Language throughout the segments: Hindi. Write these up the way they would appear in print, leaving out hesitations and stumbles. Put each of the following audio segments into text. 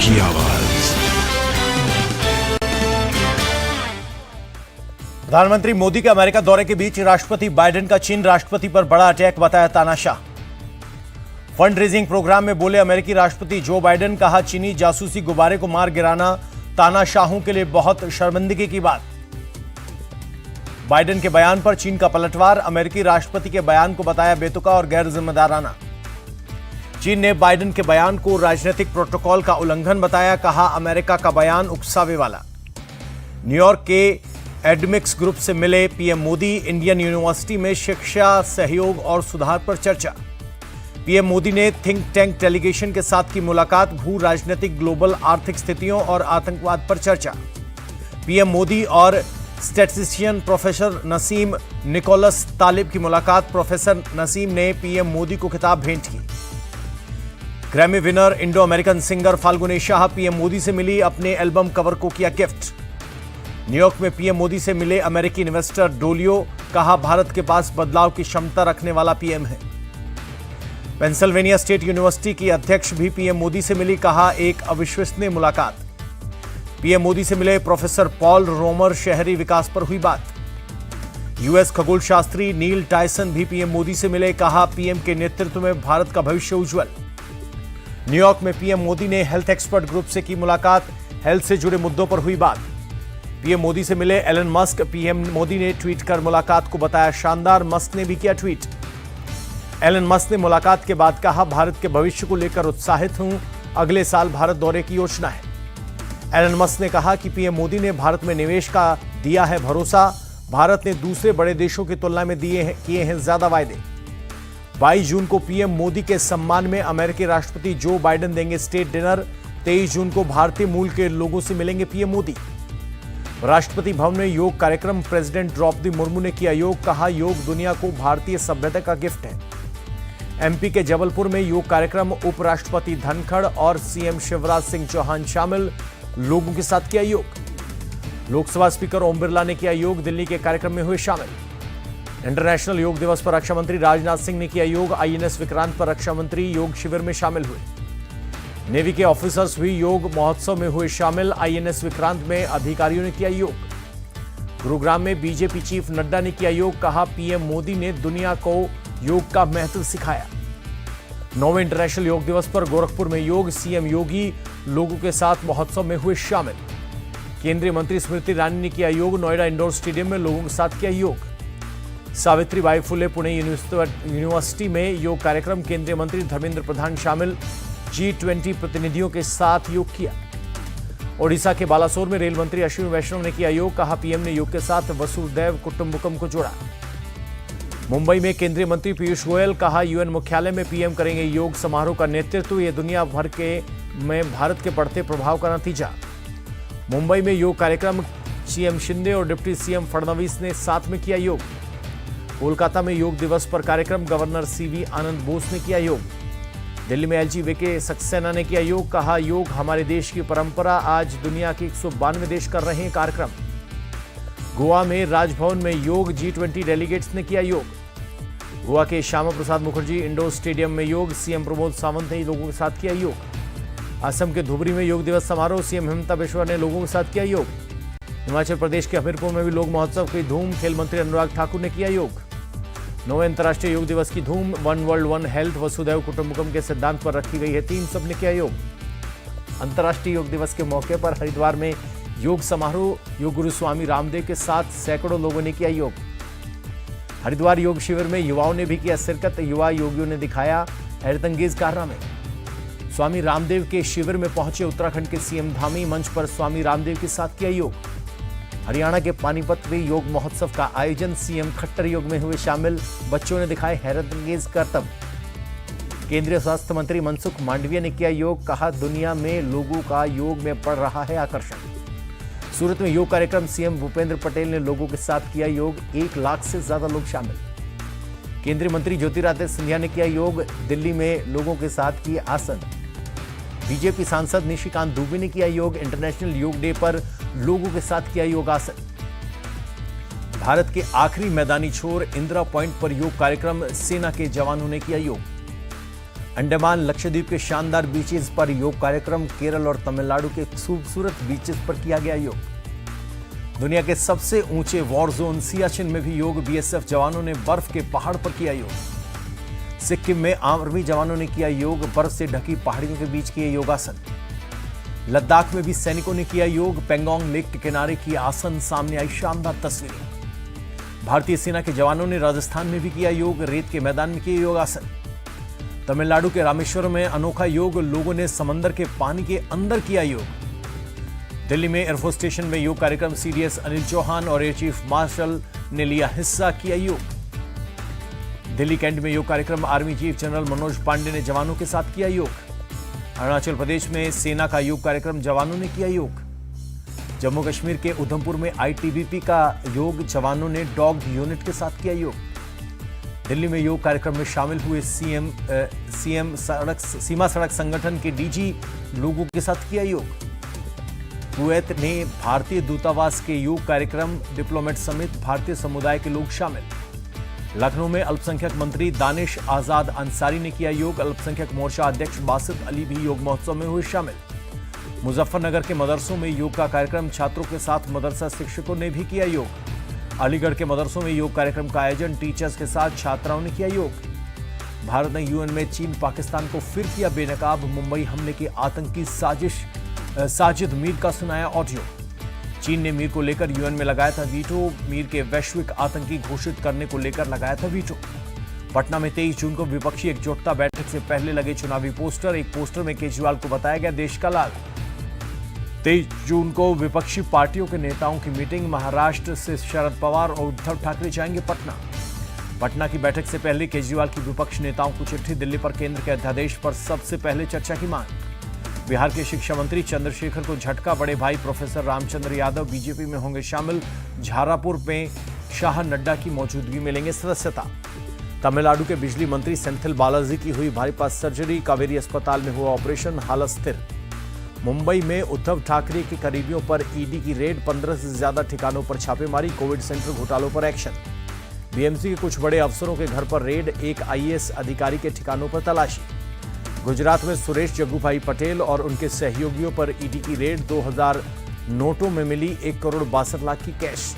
की आवाज। प्रधानमंत्री मोदी के अमेरिका दौरे के बीच राष्ट्रपति बाइडेन का चीन राष्ट्रपति पर बड़ा अटैक, बताया तानाशाह। फंड रेजिंग प्रोग्राम में बोले अमेरिकी राष्ट्रपति जो बाइडेन, कहा चीनी जासूसी गुब्बारे को मार गिराना तानाशाहों के लिए बहुत शर्मिंदगी की बात। बाइडेन के बयान पर चीन का पलटवार, अमेरिकी राष्ट्रपति के बयान को बताया बेतुका और गैर जिम्मेदाराना। चीन ने बाइडेन के बयान को राजनीतिक प्रोटोकॉल का उल्लंघन बताया, कहा अमेरिका का बयान उकसावे वाला। न्यूयॉर्क के एडमिक्स ग्रुप से मिले पीएम मोदी, इंडियन यूनिवर्सिटी में शिक्षा सहयोग और सुधार पर चर्चा। पीएम मोदी ने थिंक टैंक डेलीगेशन के साथ की मुलाकात, भू राजनीतिक ग्लोबल आर्थिक स्थितियों और आतंकवाद पर चर्चा। पीएम मोदी और स्टैटिस्टिशियन प्रोफेसर नसीम निकोलस तालिब की मुलाकात, प्रोफेसर नसीम ने पीएम मोदी को किताब भेंट की। Grammy winner Indo American singer Falguni Shah PM Modi से मिली, अपने एल्बम कवर को किया गिफ्ट। न्यूयॉर्क में पीएम मोदी से मिले अमेरिकी इन्वेस्टर डोलियो, कहा भारत के पास बदलाव की क्षमता रखने वाला पीएम है। पेंसिल्वेनिया स्टेट यूनिवर्सिटी की अध्यक्ष भी पीएम मोदी से मिली, कहा एक अविश्वसनीय मुलाकात। पीएम मोदी से मिले प्रोफेसर पॉल रोमर, शहरी विकास पर हुई बात। यूएस खगोल शास्त्री नील टायसन भी पीएम मोदी से मिले, कहा पीएम के नेतृत्व में भारत का भविष्य उज्जवल। न्यूयॉर्क में पीएम मोदी ने हेल्थ एक्सपर्ट ग्रुप से की मुलाकात, हेल्थ से जुड़े मुद्दों पर हुई बात। पीएम मोदी से मिले एलन मस्क, पीएम मोदी ने ट्वीट कर मुलाकात को बताया शानदार, मस्क ने भी किया ट्वीट। एलन मस्क ने मुलाकात के बाद कहा भारत के भविष्य को लेकर उत्साहित हूं, अगले साल भारत दौरे की योजना है। एलन मस्क ने कहा कि पीएम मोदी ने भारत में निवेश का दिया है भरोसा, भारत ने दूसरे बड़े देशों की तुलना में किए हैं ज्यादा वायदे। 22 जून को पीएम मोदी के सम्मान में अमेरिकी राष्ट्रपति जो बाइडेन देंगे स्टेट डिनर। 23 जून को भारतीय मूल के लोगों से मिलेंगे पीएम मोदी। राष्ट्रपति भवन में योग कार्यक्रम, प्रेसिडेंट द्रौपदी मुर्मू ने किया योग, कहा योग दुनिया को भारतीय सभ्यता का गिफ्ट है। एमपी के जबलपुर में योग कार्यक्रम, उपराष्ट्रपति धनखड़ और सीएम शिवराज सिंह चौहान शामिल, लोगों के साथ किया योग। लोकसभा स्पीकर ओम बिरला ने किया योग, दिल्ली के कार्यक्रम में हुए शामिल। इंटरनेशनल योग दिवस पर रक्षा मंत्री राजनाथ सिंह ने किया योग, आईएनएस विक्रांत पर रक्षा मंत्री योग शिविर में शामिल हुए। नेवी के ऑफिसर्स भी योग महोत्सव में हुए शामिल, आईएनएस विक्रांत में अधिकारियों ने किया योग। गुरुग्राम में बीजेपी चीफ नड्डा ने किया योग, कहा पीएम मोदी ने दुनिया को योग का महत्व सिखाया। 9वें इंटरनेशनल योग दिवस पर गोरखपुर में योग, सीएम योगी लोगों के साथ महोत्सव में हुए शामिल। केंद्रीय मंत्री स्मृति ईरानी ने किया योग, नोएडा इंडोर स्टेडियम में लोगों के साथ किया योग। सावित्रीबाई फुले पुणे यूनिवर्सिटी में योग कार्यक्रम, केंद्रीय मंत्री धर्मेंद्र प्रधान शामिल। G20 प्रतिनिधियों के साथ योग किया। ओडिशा के बालासोर में रेल मंत्री अश्विनी वैष्णव ने किया योग, कहा पीएम ने योग के साथ वसुधैव कुटुंबकम को जोड़ा। मुंबई में केंद्रीय मंत्री पीयूष गोयल, कहा यूएन मुख्यालय में पीएम करेंगे योग समारोह का नेतृत्व, ये दुनिया भर में भारत के बढ़ते प्रभाव का नतीजा। मुंबई में योग कार्यक्रम, सीएम शिंदे और डिप्टी सीएम फडणवीस ने साथ में किया योग। कोलकाता में योग दिवस पर कार्यक्रम, गवर्नर सीवी आनंद बोस ने किया योग। दिल्ली में एलजी वीके सक्सेना ने किया योग, कहा योग हमारे देश की परंपरा, आज दुनिया के 192 देश कर रहे हैं कार्यक्रम। गोवा में राजभवन में योग, G20 डेलीगेट्स ने किया योग। गोवा के श्यामा प्रसाद मुखर्जी इंडोर स्टेडियम में योग, सीएम प्रमोद सावंत ने लोगों के साथ किया योग। असम के धुबरी में योग दिवस समारोह, सीएम हिमंता बिश्वा ने लोगों के साथ किया योग। हिमाचल प्रदेश के हमीरपुर में भी लोक महोत्सव की धूम, खेल मंत्री अनुराग ठाकुर ने किया योग। 9वें अंतर्राष्ट्रीय योग दिवस की धूम, वन वर्ल्ड वन हेल्थ, वसुधैव कुटुंबकम के सिद्धांत पर रखी गई है थीम, सबने किया योग। अंतर्राष्ट्रीय योग दिवस के मौके पर हरिद्वार में योग समारोह, योग गुरु स्वामी रामदेव के साथ सैकड़ों लोगों ने किया योग। हरिद्वार योग शिविर में युवाओं ने भी किया शिरकत, युवा योगियों ने दिखाया हैरतअंगेज कारनामे। स्वामी रामदेव के शिविर में पहुंचे उत्तराखंड के सीएम धामी, मंच पर स्वामी रामदेव के साथ किया योग। हरियाणा के पानीपत में योग महोत्सव का आयोजन, सीएम खट्टर योग में हुए शामिल, बच्चों ने दिखाए हैरतअंगेज करतब। केंद्रीय स्वास्थ्य मंत्री मनसुख मांडविया ने किया योग, कहा दुनिया में लोगों का योग में बढ़ रहा है आकर्षण। सूरत में योग कार्यक्रम, सीएम भूपेंद्र पटेल ने लोगों के साथ किया योग, 1 लाख से ज्यादा लोग शामिल। केंद्रीय मंत्री ज्योतिरादित्य सिंधिया ने किया योग, दिल्ली में लोगों के साथ किए आसन। बीजेपी सांसद निशिकांत दुबे ने किया योग, इंटरनेशनल योग डे पर लोगों के साथ किया योगासन। भारत के आखिरी मैदानी छोर इंदिरा पॉइंट पर योग कार्यक्रम, सेना के जवानों ने किया योग। अंडमान लक्षद्वीप के शानदार बीचेस पर योग कार्यक्रम। केरल और तमिलनाडु के खूबसूरत बीचेस पर किया गया योग। दुनिया के सबसे ऊंचे वॉर जोन सियाचिन में भी योग। बीएसएफ जवानों ने बर्फ के पहाड़ पर किया योग। सिक्किम में आर्मी जवानों ने किया योग। बर्फ से ढकी पहाड़ियों के बीच किए योगासन। लद्दाख में भी सैनिकों ने किया योग। पेंगोंग लेक के किनारे की आसन सामने आई शानदार तस्वीरें। भारतीय सेना के जवानों ने राजस्थान में भी किया योग। रेत के मैदान में किए योगासन। तमिलनाडु के रामेश्वरम में अनोखा योग। लोगों ने समंदर के पानी के अंदर किया योग। दिल्ली में एयरफोर्स स्टेशन में योग कार्यक्रम। सीडीएस अनिल चौहान और एयर चीफ मार्शल ने लिया हिस्सा, किया योग। दिल्ली कैंट में योग कार्यक्रम। Army chief general Manoj Pande ने जवानों के साथ किया योग। अरुणाचल प्रदेश में सेना का योग कार्यक्रम। जवानों ने किया योग। जम्मू कश्मीर के उधमपुर में आईटीबीपी का योग। जवानों ने डॉग यूनिट के साथ किया योग। दिल्ली में योग कार्यक्रम में शामिल हुए सीमा सड़क संगठन के डीजी लोगों के साथ किया योग। कुवैत ने भारतीय दूतावास के योग कार्यक्रम। डिप्लोमेट समेत भारतीय समुदाय के लोग शामिल। लखनऊ में अल्पसंख्यक मंत्री दानिश आजाद अंसारी ने किया योग। अल्पसंख्यक मोर्चा अध्यक्ष बासित अली भी योग महोत्सव में हुए शामिल। मुजफ्फरनगर के मदरसों में योग का कार्यक्रम। छात्रों के साथ मदरसा शिक्षकों ने भी किया योग। अलीगढ़ के मदरसों में योग कार्यक्रम का आयोजन। टीचर्स के साथ छात्राओं ने किया योग। भारत ने यूएन में चीन पाकिस्तान को फिर किया बेनकाब। मुंबई हमले की आतंकी साजिद मीर का सुनाया ऑडियो। चीन ने मीर को लेकर यूएन में लगाया था वीटो। मीर के वैश्विक आतंकी घोषित करने को लेकर लगाया था वीटो। पटना में 23 जून को विपक्षी एकजुटता बैठक से पहले लगे चुनावी पोस्टर। एक पोस्टर में केजरीवाल को बताया गया देश का लाल। 23 जून को विपक्षी पार्टियों के नेताओं की मीटिंग। महाराष्ट्र से शरद पवार और उद्धव ठाकरे जाएंगे पटना की बैठक से पहले केजरीवाल की विपक्ष नेताओं को चिट्ठी। दिल्ली पर केंद्र के अध्यादेश पर सबसे पहले चर्चा की मांग। बिहार के शिक्षा मंत्री चंद्रशेखर को झटका। बड़े भाई प्रोफेसर रामचंद्र यादव बीजेपी में होंगे शामिल। झारापुर में शाह नड्डा की मौजूदगी में लेंगे सदस्यता। तमिलनाडु के बिजली मंत्री सेंथिल बालाजी की हुई बाईपास सर्जरी। कावेरी अस्पताल में हुआ ऑपरेशन, हालत स्थिर। मुंबई में उद्धव ठाकरे के करीबियों पर ईडी की रेड। 15 से ज्यादा ठिकानों पर छापेमारी। कोविड सेंटर घोटालों पर एक्शन। बीएमसी के कुछ बड़े अफसरों के घर पर रेड। एक आईएएस अधिकारी के ठिकानों पर तलाशी। गुजरात में सुरेश जग्गूभाई पटेल और उनके सहयोगियों पर ईडी की रेड। 2000 नोटों में मिली 1 करोड़ 62 लाख की कैश।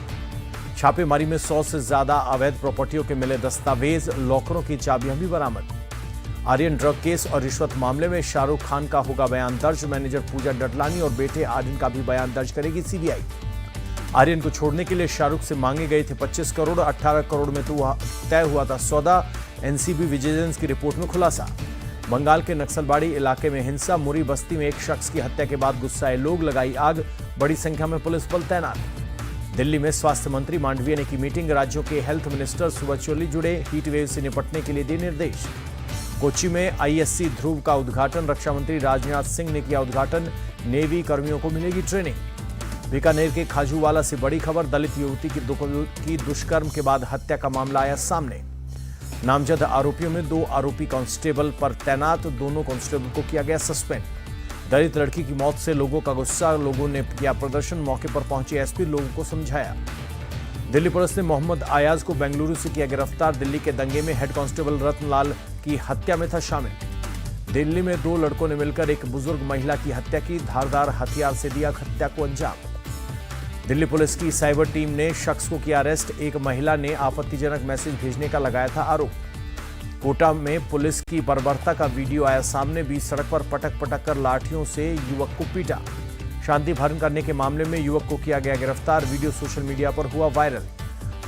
छापेमारी में 100 से ज्यादा अवैध प्रॉपर्टियों के मिले दस्तावेज। लॉकरों की चाबियां भी बरामद। आर्यन ड्रग केस और रिश्वत मामले में शाहरुख खान का होगा बयान दर्ज। मैनेजर पूजा डडलानी और बेटे आर्यन का भी बयान दर्ज करेगी सीबीआई। आर्यन को छोड़ने के लिए शाहरुख से मांगे गए थे 25 करोड़। 18 करोड़ में तो तय हुआ था सौदा। एनसीबी विजिलेंस की रिपोर्ट में खुलासा। बंगाल के नक्सलबाड़ी इलाके में हिंसा। मुरी बस्ती में एक शख्स की हत्या के बाद गुस्साए लोग, लगाई आग। बड़ी संख्या में पुलिस बल तैनात। दिल्ली में स्वास्थ्य मंत्री मांडविया ने की मीटिंग। राज्यों के हेल्थ मिनिस्टर्स वर्चुअली जुड़े। हीट वेव से निपटने के लिए दिए निर्देश। कोच्चि में आईएससी ध्रुव का उद्घाटन। रक्षा मंत्री राजनाथ सिंह ने किया उद्घाटन। नेवी कर्मियों को मिलेगी ट्रेनिंग। बीकानेर के खाजूवाला से बड़ी खबर। दलित युवती की दुष्कर्म के बाद हत्या का मामला आया सामने। नामजद आरोपियों में 2 आरोपी कांस्टेबल पर तैनात। दोनों कांस्टेबल को किया गया सस्पेंड। दलित लड़की की मौत से लोगों का गुस्सा। लोगों ने किया प्रदर्शन। मौके पर पहुंचे एसपी, लोगों को समझाया। दिल्ली पुलिस ने मोहम्मद आयाज को बेंगलुरु से किया गिरफ्तार। दिल्ली के दंगे में हेड कांस्टेबल रत्नलाल की हत्या में था शामिल। दिल्ली में 2 लड़कों ने मिलकर एक बुजुर्ग महिला की हत्या की। धारदार हथियार से दिया हत्या को अंजाम। दिल्ली पुलिस की साइबर टीम ने शख्स को किया अरेस्ट। एक महिला ने आपत्तिजनक मैसेज भेजने का लगाया था आरोप। कोटा में पुलिस की बर्बरता का वीडियो आया सामने। बीच सड़क पर पटक कर लाठियों से युवक को पीटा। शांति भंग करने के मामले में युवक को किया गया गिरफ्तार। वीडियो सोशल मीडिया पर हुआ वायरल।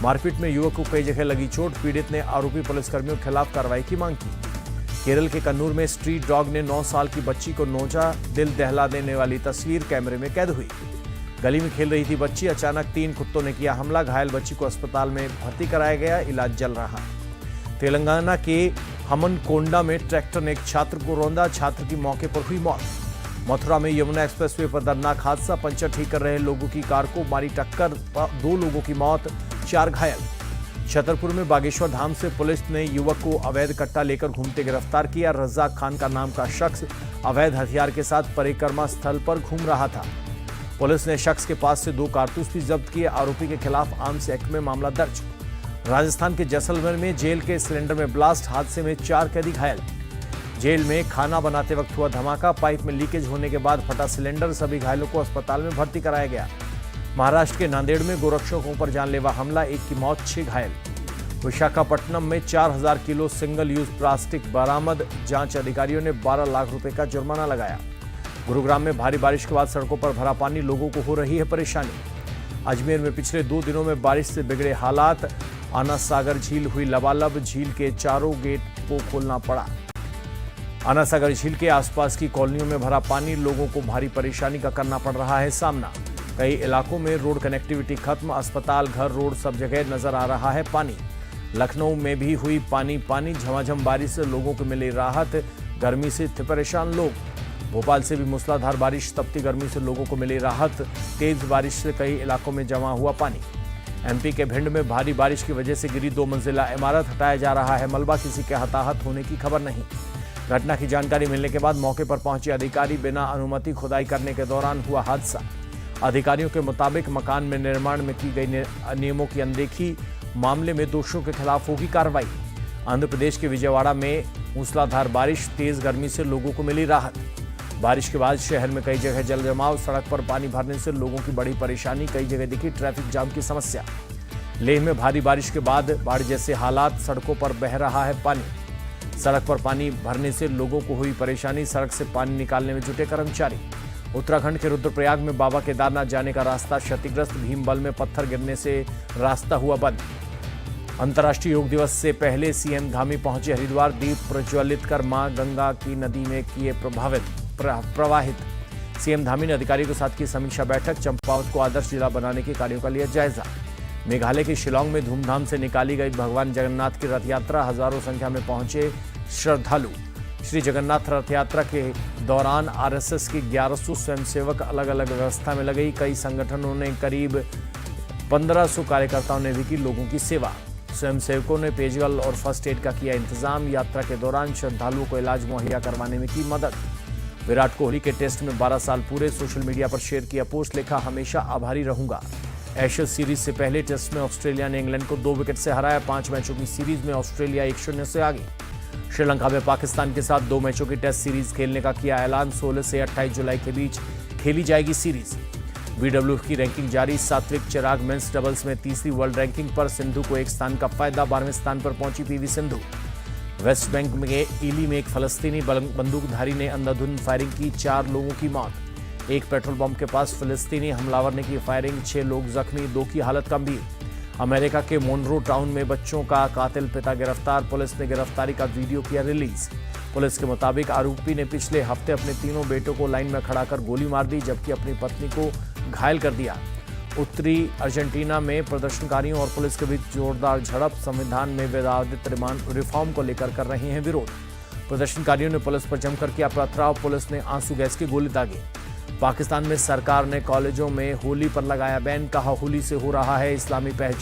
मारपीट में युवक को कई जगह लगी चोट। पीड़ित ने आरोपी पुलिसकर्मियों के खिलाफ कार्रवाई की मांग की। केरल के कन्नूर में स्ट्रीट डॉग ने 9 साल की बच्ची को नोचा। दिल दहला देने वाली तस्वीर कैमरे में कैद हुई। गली में खेल रही थी बच्ची। अचानक 3 कुत्तों ने किया हमला। घायल बच्ची को अस्पताल में भर्ती कराया गया, इलाज चल रहा। तेलंगाना के हमनकोंडा में ट्रैक्टर ने एक छात्र को रौंदा। छात्र की मौके पर हुई मौत। मथुरा में यमुना एक्सप्रेसवे पर दर्दनाक हादसा। पंचर ठीक कर रहे लोगों की कार को मारी टक्कर। 2 लोगों की मौत, 4 घायल। छतरपुर में बागेश्वर धाम से पुलिस ने युवक को अवैध कट्टा लेकर घूमते गिरफ्तार किया। रज्जाक खान का नाम का शख्स अवैध हथियार के साथ परिक्रमा स्थल पर घूम रहा था। पुलिस ने शख्स के पास से 2 कारतूस भी जब्त किए। आरोपी के खिलाफ आर्म्स एक्ट में मामला दर्ज। राजस्थान के जैसलमेर में जेल के सिलेंडर में ब्लास्ट। हादसे में 4 कैदी घायल। जेल में खाना बनाते वक्त हुआ धमाका, पाइप में लीकेज होने के बाद फटा सिलेंडर, सभी घायलों को अस्पताल में भर्ती कराया गया। महाराष्ट्र के नांदेड़ में गोरक्षकों पर जानलेवा हमला, एक की मौत, 6 घायल। विशाखापट्टनम में 4000 किलो सिंगल यूज प्लास्टिक बरामद, जांच अधिकारियों ने 12 लाख रुपए का जुर्माना लगाया। गुरुग्राम में भारी बारिश के बाद सड़कों पर भरा पानी, लोगों को हो रही है परेशानी। अजमेर में पिछले 2 दिनों में बारिश से बिगड़े हालात, आना सागर झील हुई लबालब, झील के चारों गेट को खोलना पड़ा। आना सागर झील के आसपास की कॉलोनियों में भरा पानी, लोगों को भारी परेशानी का करना पड़ रहा है सामना। कई इलाकों में रोड कनेक्टिविटी खत्म, अस्पताल, घर, रोड सब जगह नजर आ रहा है पानी। लखनऊ में भी हुई पानी, झमाझम बारिश से लोगों को मिली राहत, गर्मी से थे परेशान लोग। भोपाल से भी मूसलाधार बारिश, तपती गर्मी से लोगों को मिली राहत, तेज बारिश से कई इलाकों में जमा हुआ पानी। एमपी के भिंड में भारी बारिश की वजह से गिरी 2 मंजिला इमारत, हटाया जा रहा है मलबा, किसी के हताहत होने की खबर नहीं। घटना की जानकारी मिलने के बाद मौके पर पहुंचे अधिकारी, बिना अनुमति खुदाई करने के दौरान हुआ हादसा। अधिकारियों के मुताबिक मकान में निर्माण में की गई नियमों की अनदेखी, मामले में दोषियों के खिलाफ होगी कार्रवाई। आंध्र प्रदेश के विजयवाड़ा में मूसलाधार बारिश, तेज गर्मी से लोगों को मिली राहत। बारिश के बाद शहर में कई जगह जल जमाव, सड़क पर पानी भरने से लोगों की बड़ी परेशानी, कई जगह दिखी ट्रैफिक जाम की समस्या। लेह में भारी बारिश के बाद बाढ़ जैसे हालात, सड़कों पर बह रहा है पानी। सड़क पर पानी भरने से लोगों को हुई परेशानी, सड़क से पानी निकालने में जुटे कर्मचारी। उत्तराखंड के रुद्रप्रयाग में बाबा केदारनाथ जाने का रास्ता क्षतिग्रस्त, भीमबल में पत्थर गिरने से रास्ता हुआ बंद। अंतर्राष्ट्रीय योग दिवस से पहले सीएम धामी पहुंचे हरिद्वार, दीप प्रज्वलित कर मां गंगा की नदी में किए प्रवाहित। सीएम धामी ने अधिकारियों के साथ की समीक्षा बैठक, चंपावत को आदर्श जिला बनाने के कार्यों का लिया जायजा। मेघालय के शिलांग में धूमधाम से निकाली गई भगवान जगन्नाथ की रथ यात्रा, हजारों संख्या में पहुंचे श्रद्धालु। श्री जगन्नाथ रथ यात्रा के दौरान आरएसएस के 1100 स्वयंसेवक अलग अलग व्यवस्था में लगे। कई संगठनों ने करीब 1500 कार्यकर्ताओं ने भी की लोगों की सेवा। स्वयंसेवकों ने पेयजल और फर्स्ट एड का किया इंतजाम। यात्रा के दौरान श्रद्धालुओं को इलाज मुहैया करवाने में की मदद। विराट कोहली के टेस्ट में 12 साल पूरे, सोशल मीडिया पर शेयर किया पोस्ट, लिखा हमेशा आभारी रहूंगा। एशेज सीरीज से पहले टेस्ट में ऑस्ट्रेलिया ने इंग्लैंड को 2 विकेट से हराया। 5 मैचों की सीरीज में ऑस्ट्रेलिया 1-0 से आगे। श्रीलंका में पाकिस्तान के साथ 2 मैचों की टेस्ट सीरीज खेलने का किया ऐलान। 16 से 28 जुलाई के बीच खेली जाएगी सीरीज। बीडब्ल्यूएफ की रैंकिंग जारी, सात्विक चिराग मेंस डबल्स में तीसरी वर्ल्ड रैंकिंग पर, सिंधु को 1 स्थान का फायदा, 12वें स्थान पर पहुंची पीवी सिंधु। वेस्ट बैंक में ईली में एक फलस्तीनी बंदूकधारी ने अंधाधुंध फायरिंग की, 4 लोगों की मौत। एक पेट्रोल पंप के पास फिलिस्तीनी हमलावर ने की फायरिंग, 6 लोग जख्मी, 2 की हालत गंभीर। अमेरिका के मोनरो टाउन में बच्चों का कातिल पिता गिरफ्तार, पुलिस ने गिरफ्तारी का वीडियो किया रिलीज। पुलिस के मुताबिक आरोपी ने पिछले हफ्ते अपने 3 बेटों को लाइन में खड़ा कर गोली मार दी, जबकि अपनी पत्नी को घायल कर दिया। उत्तरी अर्जेंटीना में प्रदर्शनकारियों और पुलिस के बीच जोरदार झड़प, संविधान में विवादित रिफॉर्म को लेकर कर रहे हैं विरोध। प्रदर्शनकारियों ने पुलिस पर जमकर किया पथराव, पुलिस ने आंसू गैस की गोली दागे। पाकिस्तान में सरकार ने कॉलेजों में होली पर लगाया बैन, कहा होली से हो रहा है इस्लामी पहचान